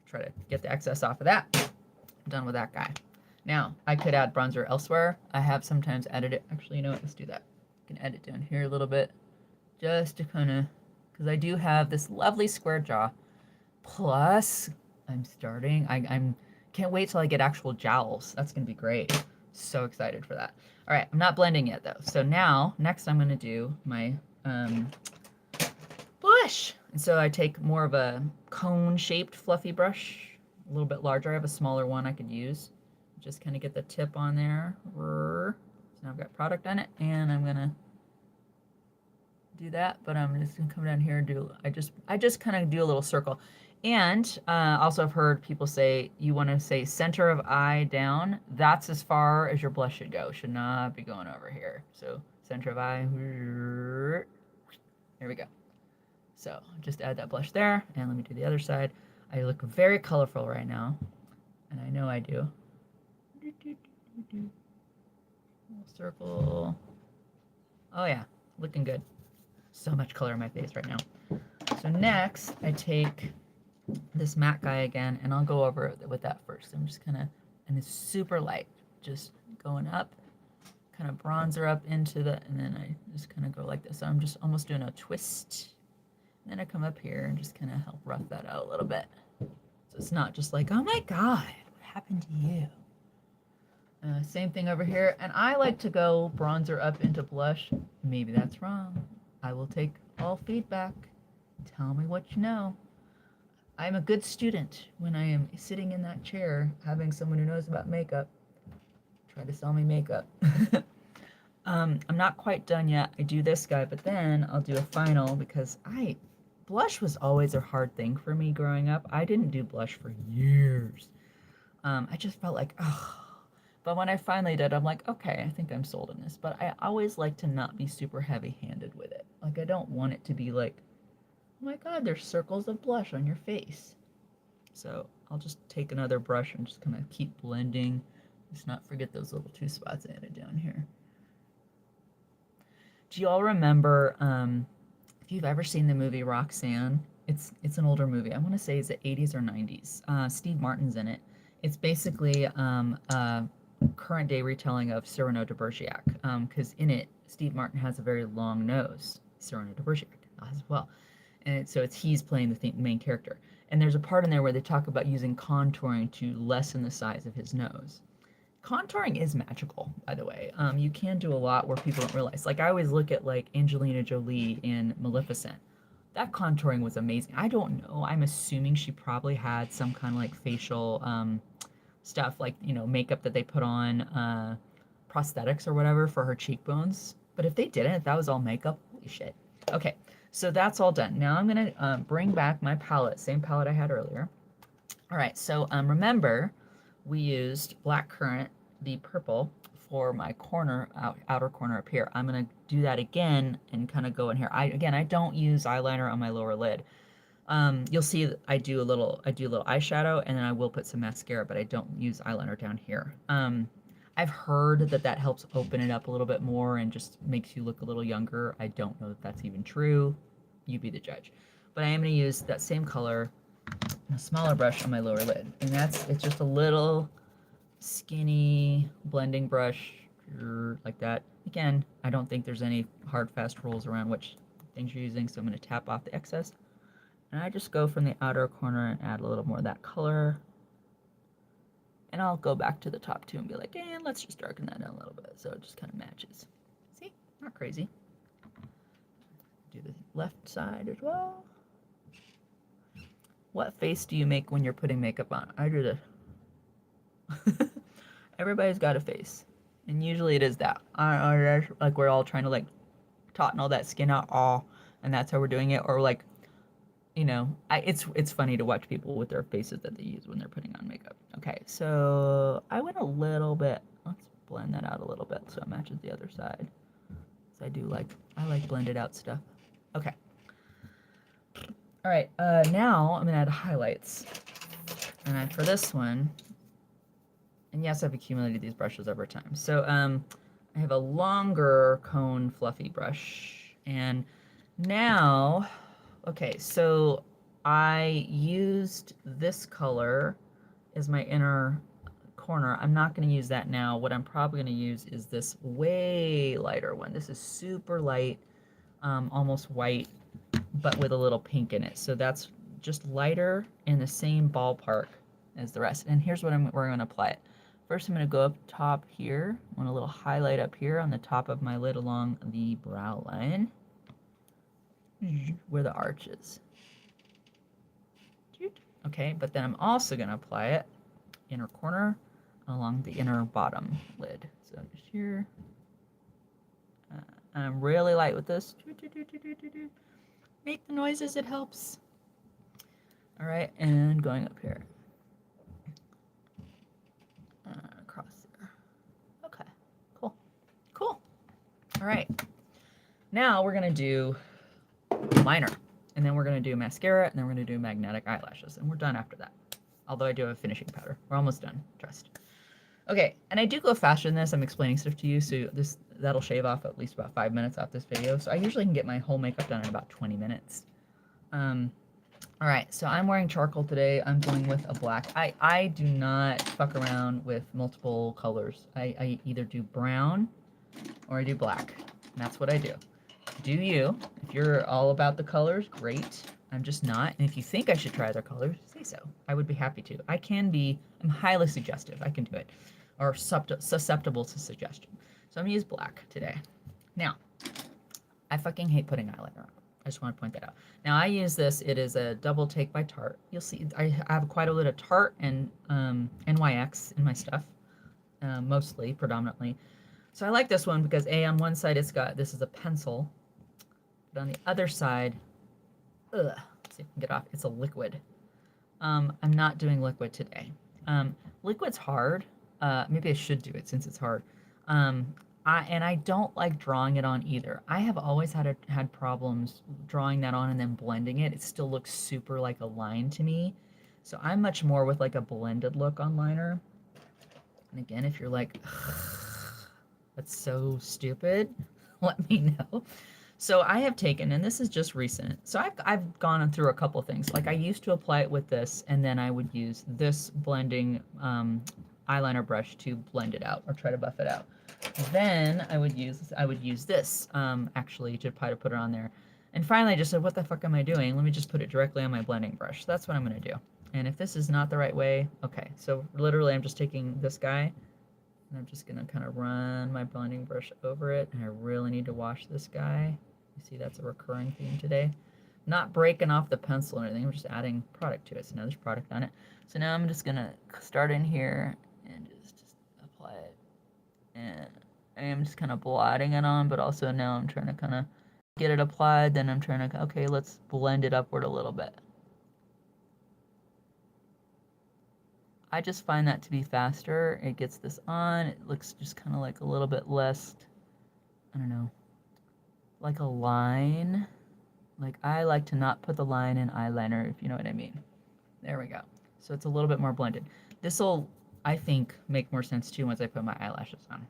try to get the excess off of that. I'm done with that guy. Now, I could add bronzer elsewhere. I have sometimes added it. Actually, you know what, let's do that. Can edit down here a little bit just to kind of, because I do have this lovely square jaw, plus I'm can't wait till I get actual jowls. That's gonna be great. So excited for that. All right, I'm not blending yet though. So now next I'm gonna do my blush, and so I take more of a cone shaped fluffy brush, a little bit larger. I have a smaller one I could use. Just kind of get the tip on there. So now I've got product on it, and I'm gonna do that, but I'm just gonna come down here and do, I just kind of do a little circle. And also I've heard people say you want to say center of eye down. That's as far as your blush should go. Should not be going over here. So center of eye, there we go. So just add that blush there, and let me do the other side. I look very colorful right now, and I know I do. Circle. Oh yeah, looking good. So much color in my face right now. So next, I take this matte guy again, and I'll go over it with that first. I'm just kind of, and it's super light, just going up, kind of bronzer up into the, and then I just kind of go like this. So I'm just almost doing a twist. And then I come up here and just kind of help rough that out a little bit. So it's not just like, oh my God, what happened to you? Same thing over here, and I like to go bronzer up into blush. Maybe that's wrong. I will take all feedback. Tell me what you know. I'm a good student when I am sitting in that chair having someone who knows about makeup try to sell me makeup. I'm not quite done yet. I do this guy, but then I'll do a final because blush was always a hard thing for me growing up. I didn't do blush for years. I just felt like, oh. But when I finally did, I'm like, okay, I think I'm sold on this. But I always like to not be super heavy-handed with it. Like, I don't want it to be like, oh my God, there's circles of blush on your face. So I'll just take another brush and just kind of keep blending. Just not forget those little 2 spots I added down here. Do you all remember, if you've ever seen the movie Roxanne? It's an older movie. I want to say it's the 80s or 90s. Steve Martin's in it. It's basically current day retelling of Cyrano de Bergerac, because in it, Steve Martin has a very long nose. Cyrano de Bergerac as well. And he's playing the main character. And there's a part in there where they talk about using contouring to lessen the size of his nose. Contouring is magical, by the way. You can do a lot where people don't realize. Like, I always look at, like, Angelina Jolie in Maleficent. That contouring was amazing. I don't know. I'm assuming she probably had some kind of, like, facial stuff, like, makeup that they put on, prosthetics or whatever for her cheekbones. But if they didn't, if that was all makeup, holy shit. Okay, so that's all done. Now I'm going to bring back my palette, same palette I had earlier. All right, so remember, we used black currant, the purple, for my outer corner up here. I'm going to do that again and kind of go in here. I don't use eyeliner on my lower lid. You'll see I do a little eyeshadow, and then I will put some mascara, but I don't use eyeliner down here. I've heard that helps open it up a little bit more and just makes you look a little younger. I don't know if that's even true. You be the judge. But I am going to use that same color, a smaller brush on my lower lid. And it's just a little skinny blending brush like that. Again, I don't think there's any hard, fast rules around which things you're using, so I'm going to tap off the excess. And I just go from the outer corner and add a little more of that color. And I'll go back to the top too and be like, and let's just darken that down a little bit so it just kind of matches. See? Not crazy. Do the left side as well. What face do you make when you're putting makeup on? I do this. Everybody's got a face. And usually it is that. Like we're all trying to like tauten all that skin out, and that's how we're doing it. Or like, it's funny to watch people with their faces that they use when they're putting on makeup. Okay, so I went a little bit. Let's blend that out a little bit so it matches the other side. So I like blended out stuff. Okay. All right, now I'm gonna add highlights. And for this one, and yes, I've accumulated these brushes over time. So I have a longer cone fluffy brush. And now, okay, so I used this color as my inner corner. I'm not going to use that now. What I'm probably going to use is this way lighter one. This is super light, almost white, but with a little pink in it. So that's just lighter in the same ballpark as the rest. And here's where I'm going to apply it. First, I'm going to go up top here. I want a little highlight up here on the top of my lid along the brow line, where the arch is. Okay, but then I'm also going to apply it inner corner along the inner bottom lid. So just here. I'm really light with this. Make the noises, it helps. All right, and going up here. Across there. Okay, cool. Cool. All right. Now we're going to do liner. And then we're going to do mascara, and then we're going to do magnetic eyelashes. And we're done after that. Although I do have a finishing powder. We're almost done. Trust. Okay, and I do go faster than this. I'm explaining stuff to you, so that'll shave off at least about 5 minutes off this video. So I usually can get my whole makeup done in about 20 minutes. All right, so I'm wearing charcoal today. I'm going with a black. I do not fuck around with multiple colors. I either do brown or I do black. And that's what I do. Do you? If you're all about the colors, great. I'm just not. And if you think I should try other colors, say so. I would be happy to. I'm highly suggestive. I can do it. Or susceptible to suggestion. So I'm going to use black today. Now, I fucking hate putting eyeliner on. I just want to point that out. Now, I use this. It is a double take by Tarte. You'll see I have quite a bit of Tarte and NYX in my stuff. Mostly, predominantly. So I like this one because on one side this is a pencil. But on the other side, let's see if I can get off. It's a liquid. I'm not doing liquid today. Liquid's hard. Maybe I should do it since it's hard. I don't like drawing it on either. I have always had problems drawing that on and then blending it. It still looks super like a line to me. So I'm much more with like a blended look on liner. And again, if you're like, that's so stupid, let me know. So I have taken, and this is just recent, so I've gone through a couple things. Like I used to apply it with this, and then I would use this blending eyeliner brush to blend it out or try to buff it out. Then I would use this actually to try to put it on there. And finally I just said, what the fuck am I doing? Let me just put it directly on my blending brush. So that's what I'm going to do. And if this is not the right way, okay. So literally I'm just taking this guy and I'm just going to kind of run my blending brush over it. And I really need to wash this guy. You see that's a recurring theme today. Not breaking off the pencil or anything, I'm just adding product to it. So now there's product on it. So now I'm just gonna start in here and just apply it. And I am just kind of blotting it on, but also now I'm trying to kind of get it applied. Then I'm trying to, okay, let's blend it upward a little bit. I just find that to be faster. It gets this on. It looks just kind of like a little bit less, I don't know, like a line. Like, I like to not put the line in eyeliner, if you know what I mean. There we go. So it's a little bit more blended. This will, I think, make more sense too once I put my eyelashes on.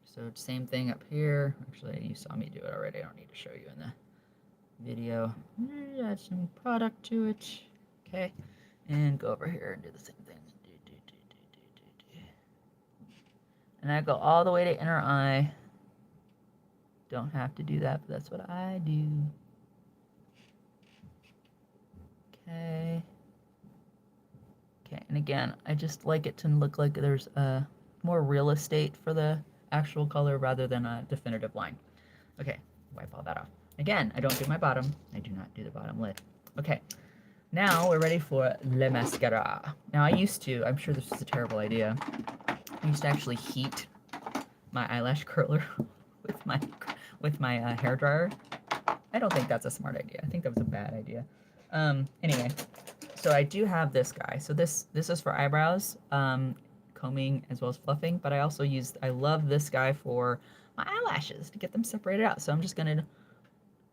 So same thing up here. Actually, you saw me do it already. I don't need to show you in the video. Add some product to it. Okay. And go over here and do the same thing. And I go all the way to inner eye. Don't have to do that, but that's what I do. Okay. Okay, and again, I just like it to look like there's more real estate for the actual color rather than a definitive line. Okay, wipe all that off. Again, I don't do my bottom. I do not do the bottom lid. Okay, now we're ready for le mascara. Now I used to, I'm sure this is a terrible idea, I used to actually heat my eyelash curler with my hair dryer. I don't think that's a smart idea. I think that was a bad idea. Anyway, so I do have this guy. So this is for eyebrows, combing as well as fluffing, but I also I love this guy for my eyelashes to get them separated out. So I'm just gonna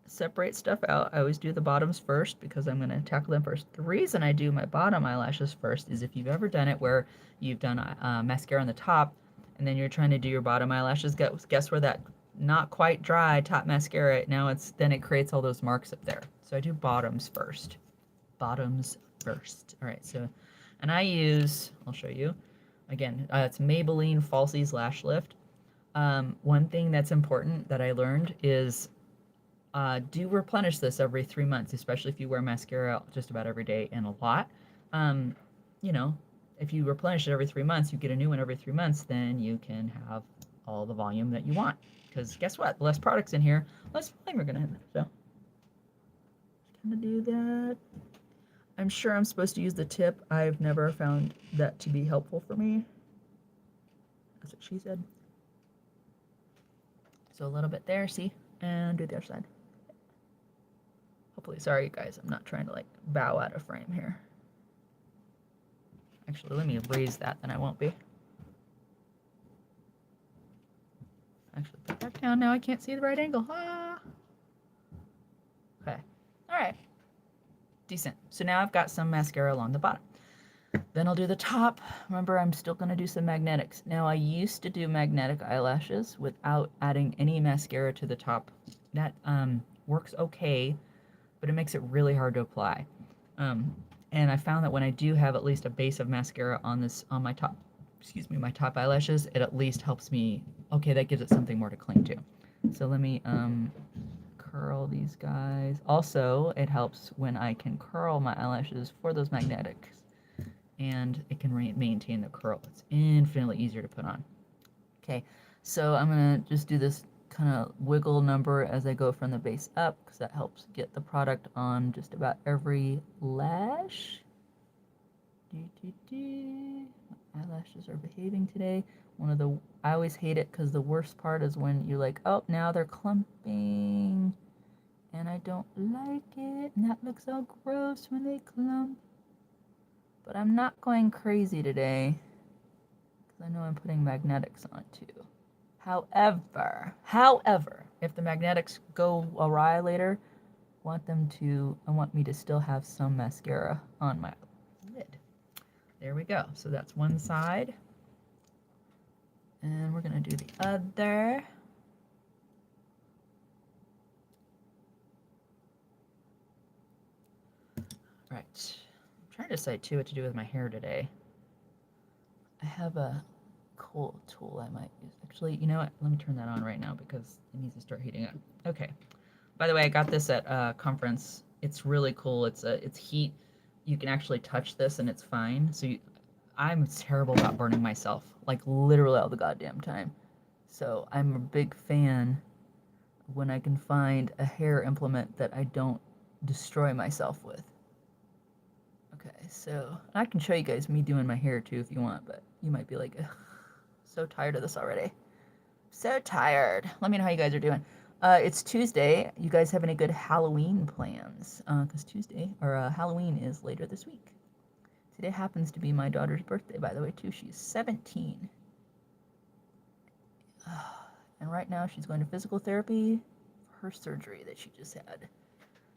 separate stuff out. I always do the bottoms first because I'm gonna tackle them first. The reason I do my bottom eyelashes first is if you've ever done it where you've done mascara on the top and then you're trying to do your bottom eyelashes, guess where that not quite dry top mascara, now then it creates all those marks up there. So I do bottoms first. Bottoms first. All right, so, and I use, I'll show you, again, it's Maybelline Falsies Lash Lift. One thing that's important that I learned is do replenish this every 3 months, especially if you wear mascara just about every day and a lot. You know, if you replenish it every 3 months, you get a new one every 3 months, then you can have all the volume that you want. Because guess what? The less products in here, less volume we're going to have. So, just kind of do that. I'm sure I'm supposed to use the tip. I've never found that to be helpful for me. That's what she said. So a little bit there, see? And do the other side. Hopefully, sorry you guys, I'm not trying to like bow out of frame here. Actually, let me raise that, then I won't be. Actually, put that down now. I can't see the right angle. Ah. Okay. All right. Decent. So now I've got some mascara along the bottom. Then I'll do the top. Remember, I'm still going to do some magnetics. Now, I used to do magnetic eyelashes without adding any mascara to the top. That works okay, but it makes it really hard to apply. And I found that when I do have at least a base of mascara on my top, my top eyelashes, it at least helps me, okay, that gives it something more to cling to. So let me curl these guys. Also, it helps when I can curl my eyelashes for those magnetics, and it can maintain the curl. It's infinitely easier to put on. Okay, so I'm gonna just do this kind of wiggle number as I go from the base up, because that helps get the product on just about every lash. My eyelashes are behaving today. I always hate it because the worst part is when you're like, oh, now they're clumping, and I don't like it, and that looks all gross when they clump. But I'm not going crazy today because I know I'm putting magnetics on too. However, if the magnetics go awry later, I want me to still have some mascara on my lid. There we go. So that's one side. And we're going to do the other. Right. I'm trying to decide too what to do with my hair today. I have a cool tool I might use. Actually, you know what? Let me turn that on right now because it needs to start heating up. Okay. By the way, I got this at a conference. It's really cool. It's heat. You can actually touch this and it's fine. So I'm terrible about burning myself, like literally all the goddamn time. So I'm a big fan when I can find a hair implement that I don't destroy myself with. Okay, so I can show you guys me doing my hair too if you want, but you might be like, ugh, so tired of this already. So tired. Let me know how you guys are doing. It's Tuesday. You guys have any good Halloween plans? Because Tuesday, or Halloween is later this week. Today happens to be my daughter's birthday, by the way, too. She's 17. And right now she's going to physical therapy for her surgery that she just had.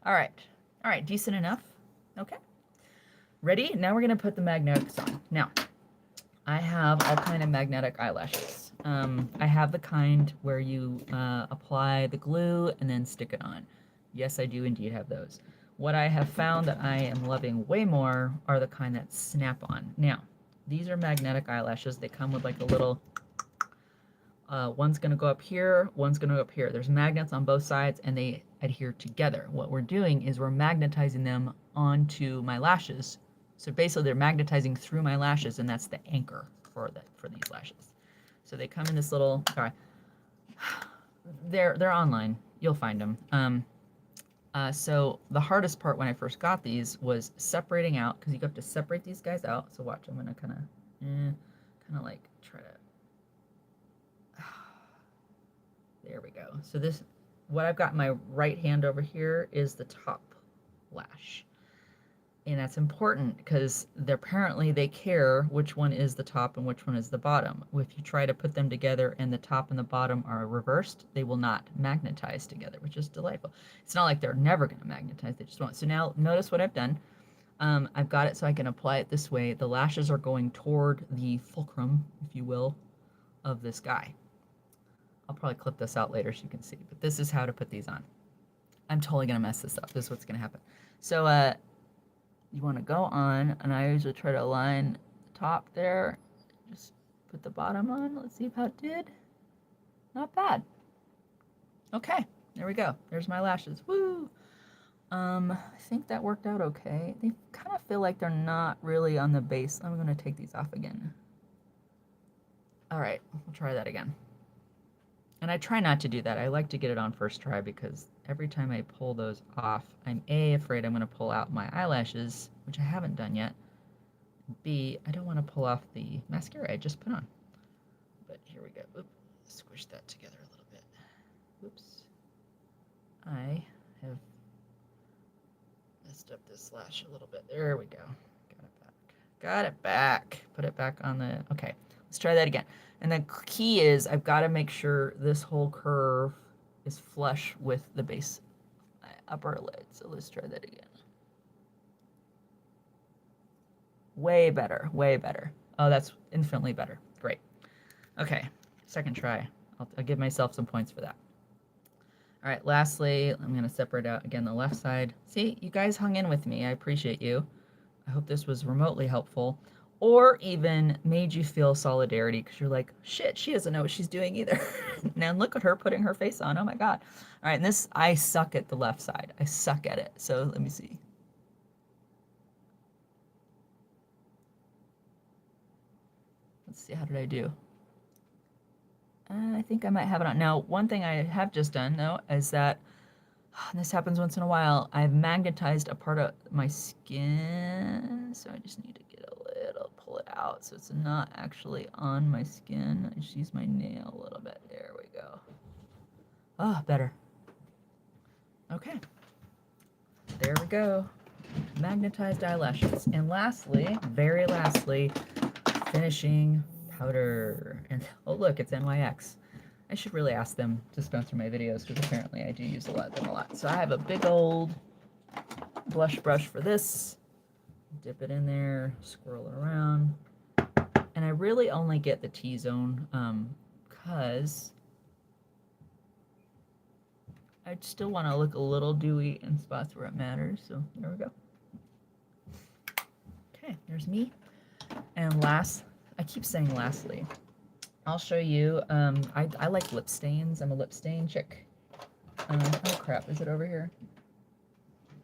All right, decent enough. Okay. Ready? Now we're going to put the magnetics on. Now, I have all kind of magnetic eyelashes. I have the kind where you apply the glue and then stick it on. Yes, I do indeed have those. What I have found that I am loving way more are the kind that snap on. Now, these are magnetic eyelashes. They come with like a little, one's going to go up here, one's going to go up here. There's magnets on both sides and they adhere together. What we're doing is we're magnetizing them onto my lashes. So basically they're magnetizing through my lashes and that's the anchor for these lashes. So they come in this little, sorry, they're online. You'll find them. So the hardest part when I first got these was separating out, because you have to separate these guys out. So watch, I'm gonna kind of like try to, there we go. So this, what I've got in my right hand over here is the top lash. And that's important because apparently they care which one is the top and which one is the bottom. If you try to put them together and the top and the bottom are reversed, they will not magnetize together, which is delightful. It's not like they're never going to magnetize, they just won't. So now notice what I've done. I've got it so I can apply it this way. The lashes are going toward the fulcrum, if you will, of this guy. I'll probably clip this out later so you can see, but this is how to put these on. I'm totally going to mess this up. This is what's going to happen. So, you want to go on, and I usually try to align the top there. Just put the bottom on. Let's see how it did. Not bad. Okay, there we go. There's my lashes. Woo! I think that worked out okay. They kind of feel like they're not really on the base. I'm going to take these off again. All right, we'll try that again. And I try not to do that. I like to get it on first try because every time I pull those off, I'm A, afraid I'm going to pull out my eyelashes, which I haven't done yet. B, I don't want to pull off the mascara I just put on. But here we go. Oop, squish that together a little bit. Oops. I have messed up this lash a little bit. There we go. Got it back. Got it back. Put it back on the... Okay, let's try that again. And the key is I've got to make sure this whole curve is flush with the base of my upper lid. So let's try that again. Way better, way better. Oh, that's infinitely better. Great. Okay, second try. I'll give myself some points for that. All right, lastly, I'm going to separate out again the left side. See, you guys hung in with me. I appreciate you. I hope this was remotely helpful. Or even made you feel solidarity because you're like, shit, she doesn't know what she's doing either. Now look at her putting her face on. Oh my God. All right, and this, I suck at the left side. I suck at it. So let me see. Let's see, how did I do? I think I might have it on. Now, one thing I have just done, though, is that, and this happens once in a while, I've magnetized a part of my skin. So I just need to get a little, pull it out so it's not actually on my skin. I just use my nail a little bit. There we go. Oh, better. Okay. There we go. Magnetized eyelashes. And lastly, very lastly, finishing powder. And oh, look, it's NYX. I should really ask them to sponsor my videos because apparently I do use them a lot. So I have a big old blush brush for this. Dip it in there, swirl it around. And I really only get the T-zone because I still want to look a little dewy in spots where it matters. So there we go. Okay, there's me. And last I keep saying lastly. I'll show you. I like lip stains. I'm a lip stain chick. Oh crap, is it over here?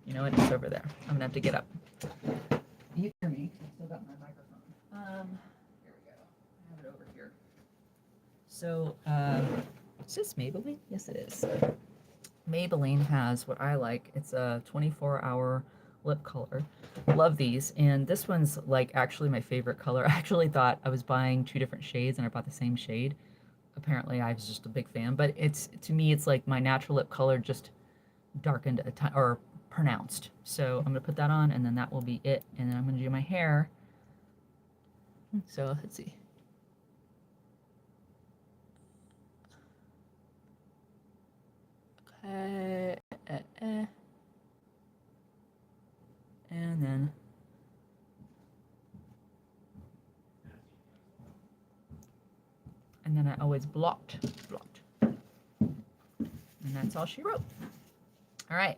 You know what? It's over there. I'm gonna have to get up. You hear me? I still got my microphone. Here we go. I have it over here. So, is this Maybelline? Yes, it is. Maybelline has what I like. It's a 24-hour lip color. Love these. And this one's like actually my favorite color. I actually thought I was buying two different shades and I bought the same shade. Apparently I was just a big fan, but it's, to me, it's like my natural lip color just darkened a ton, or pronounced. So I'm gonna put that on and then that will be it. And then I'm gonna do my hair. So let's see. Okay. And then I always blocked. And that's all she wrote. All right.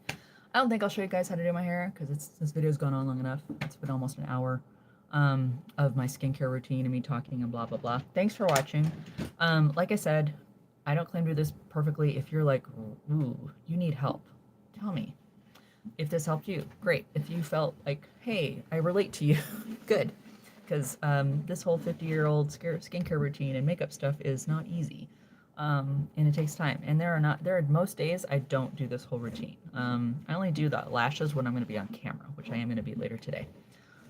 I don't think I'll show you guys how to do my hair because this video's gone on long enough. It's been almost an hour of my skincare routine and me talking and blah, blah, blah. Thanks for watching. Like I said, I don't claim to do this perfectly. If you're like, ooh, you need help, tell me. If this helped you, great. If you felt like, hey, I relate to you, good. Because this whole 50-year-old skincare routine and makeup stuff is not easy. And it takes time. And there are most days I don't do this whole routine. I only do the lashes when I'm going to be on camera, which I am going to be later today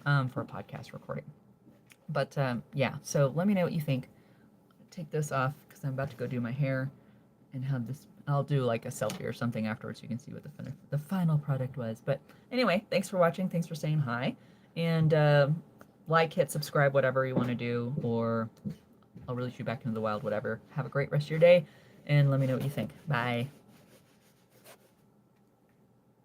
for a podcast recording. But yeah, so let me know what you think. Take this off because I'm about to go do my hair and have this. I'll do like a selfie or something afterwards so you can see what the final product was. But anyway, thanks for watching. Thanks for saying hi. And like, hit subscribe, whatever you want to do, or I'll release you back into the wild, whatever. Have a great rest of your day, and let me know what you think. Bye.